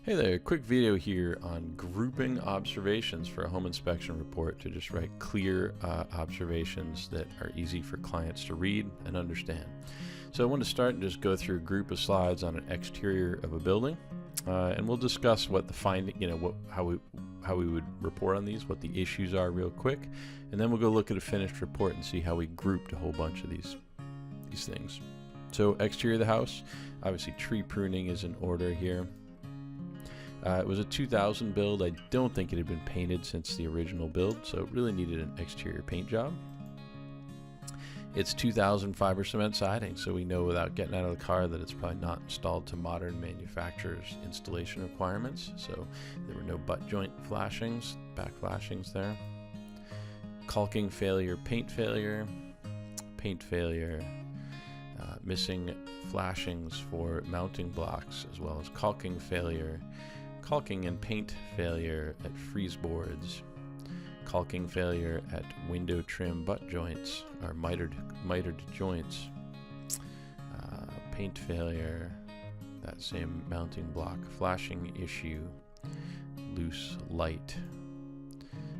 Hey there, quick video here on grouping observations for a home inspection report to just write clear observations that are easy for clients to read and understand. So I want to start and just go through a group of slides on an exterior of a building, and we'll discuss what the finding, how we would report on these, what the issues are real quick, and then we'll go look at a finished report and see how we grouped a whole bunch of these things. So exterior of the house, obviously tree pruning is in order here. It was a 2000 build. I don't think it had been painted since the original build, so it really needed an exterior paint job. It's 2000 fiber cement siding, so we know without getting out of the car that it's probably not installed to modern manufacturers' installation requirements, so there were no butt joint flashings, back flashings there. Caulking failure, paint failure, missing flashings for mounting blocks, as well as caulking failure, caulking and paint failure at freeze boards, caulking failure at window trim butt joints or mitered joints, paint failure, that same mounting block flashing issue, loose light.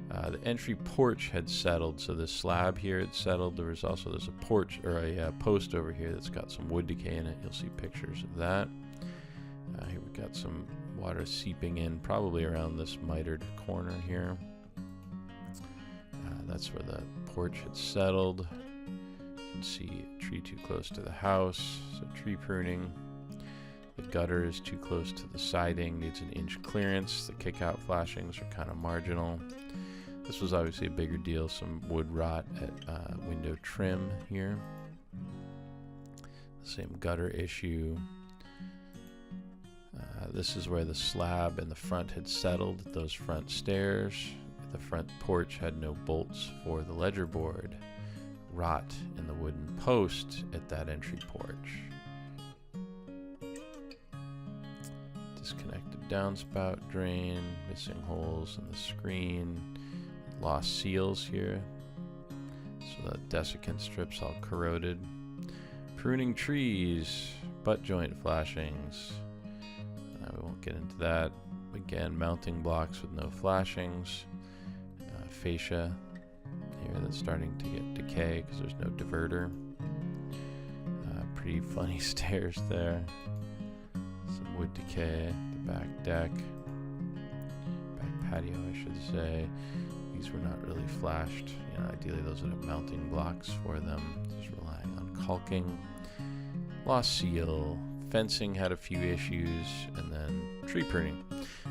The entry porch had settled, so the slab here had settled. There's a porch or a post over here that's got some wood decay in it. You'll see pictures of that. Here we've got some water seeping in, probably around this mitered corner here. That's where the porch had settled. You can see a tree too close to the house, so tree pruning. The gutter is too close to the siding, needs an inch clearance. The kick-out flashings are kind of marginal. This was obviously a bigger deal, some wood rot at window trim here. Same gutter issue. This is where the slab in the front had settled, those front stairs. The front porch had no bolts for the ledger board. Rot in the wooden post at that entry porch. Disconnected downspout drain, missing holes in the screen. Lost seals here, so the desiccant strips all corroded. Pruning trees, butt joint flashings. We won't get into that. Again, mounting blocks with no flashings. Fascia here that's starting to get decay because there's no diverter. Pretty funny stairs there. Some wood decay. The back deck, back patio, I should say. These were not really flashed. Ideally those would have mounting blocks for them. Just relying on caulking. Lost seal. Fencing had a few issues, and then tree pruning.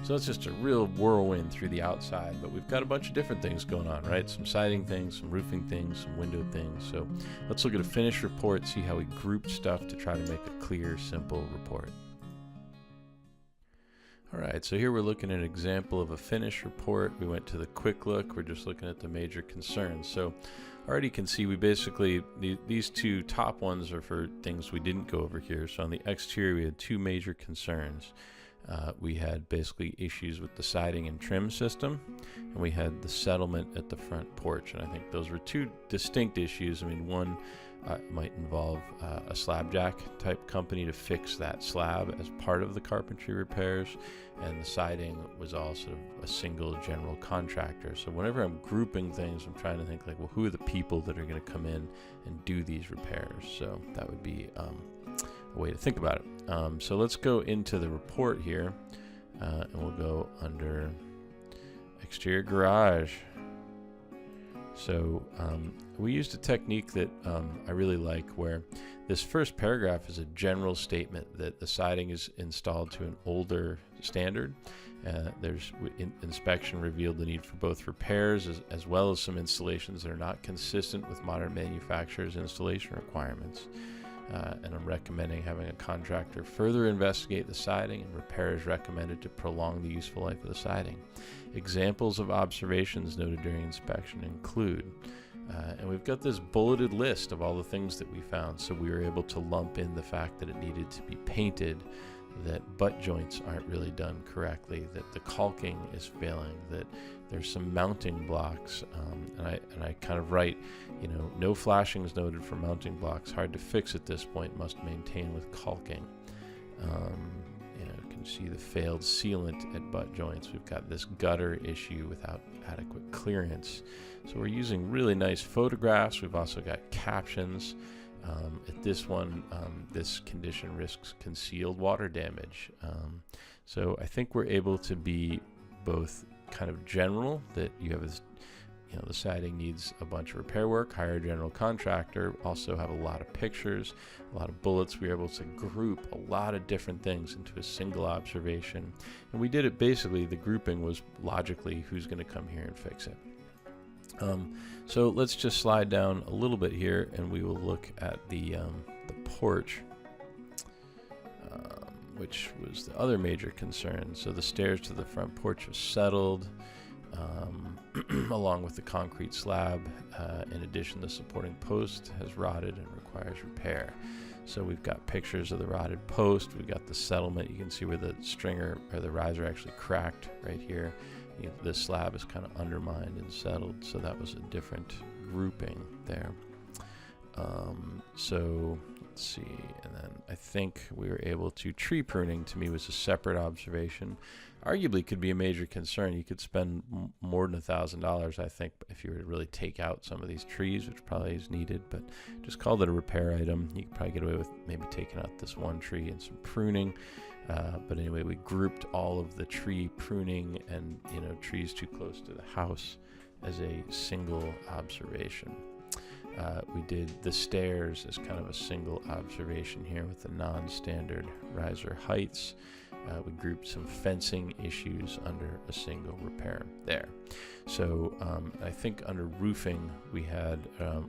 So it's just a real whirlwind through the outside, but we've got a bunch of different things going on, right? Some siding things, some roofing things, some window things. So let's look at a finished report, see how we grouped stuff to try to make a clear, simple report. All right, so here we're looking at an example of a finished report. We went to the quick look. We're just looking at the major concerns. So already you can see we basically, these two top ones are for things we didn't go over here. So on the exterior, we had two major concerns. We had basically issues with the siding and trim system, and we had the settlement at the front porch. And I think those were two distinct issues. I mean, one might involve a slab jack type company to fix that slab as part of the carpentry repairs, and the siding was also a single general contractor. So whenever I'm grouping things, I'm trying to think like, well, who are the people that are going to come in and do these repairs? So that would be a way to think about it. So let's go into the report here, and we'll go under exterior garage. So we used a technique that I really like, where this first paragraph is a general statement that the siding is installed to an older standard. Inspection revealed the need for both repairs as well as some installations that are not consistent with modern manufacturers' installation requirements. And I'm recommending having a contractor further investigate the siding, and repairs recommended to prolong the useful life of the siding. Examples of observations noted during inspection include, and we've got this bulleted list of all the things that we found, so we were able to lump in the fact that it needed to be painted, that butt joints aren't really done correctly, that the caulking is failing, that there's some mounting blocks, and I kind of write, no flashings noted for mounting blocks, hard to fix at this point, must maintain with caulking. can see the failed sealant at butt joints. We've got this gutter issue without adequate clearance. So we're using really nice photographs. We've also got captions. At this one, this condition risks concealed water damage. So I think we're able to be both kind of general, that you have this, the siding needs a bunch of repair work, hire a general contractor, also have a lot of pictures, a lot of bullets. We were able to group a lot of different things into a single observation. And we did it basically, the grouping was logically who's going to come here and fix it. So let's just slide down a little bit here and we will look at the porch, which was the other major concern. So the stairs to the front porch are settled, along with the concrete slab. In addition, the supporting post has rotted and requires repair. So we've got pictures of the rotted post. We've got the settlement. You can see where the stringer or the riser actually cracked right here. This slab is kind of undermined and settled, so that was a different grouping there. So let's see, and then I think we were able to, tree pruning to me was a separate observation. Arguably could be a major concern. You could spend more than $1,000, I think, if you were to really take out some of these trees, which probably is needed, but just called it a repair item. You could probably get away with maybe taking out this one tree and some pruning. But anyway, we grouped all of the tree pruning and trees too close to the house as a single observation. We did the stairs as kind of a single observation here with the non-standard riser heights. We grouped some fencing issues under a single repair there. So I think under roofing we had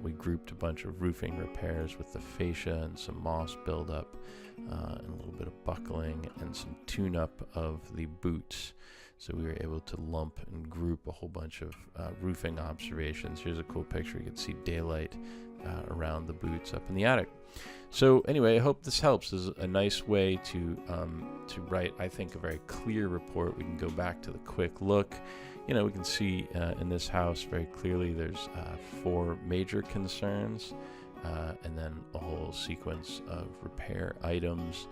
we grouped a bunch of roofing repairs with the fascia and some moss buildup, and a little bit of buckling and some tune-up of the boots. So we were able to lump and group a whole bunch of roofing observations. Here's a cool picture. You can see daylight around the boots up in the attic. So anyway, I hope this helps. This is a nice way to write, I think, a very clear report. We can go back to the quick look. We can see in this house very clearly there's 4 major concerns, and then a whole sequence of repair items.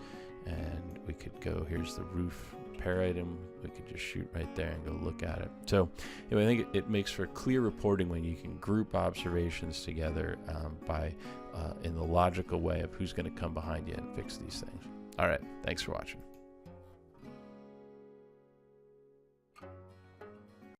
And we could go, here's the roof repair item. We could just shoot right there and go look at it. So anyway, I think it makes for clear reporting when you can group observations together in the logical way of who's going to come behind you and fix these things. All right, thanks for watching.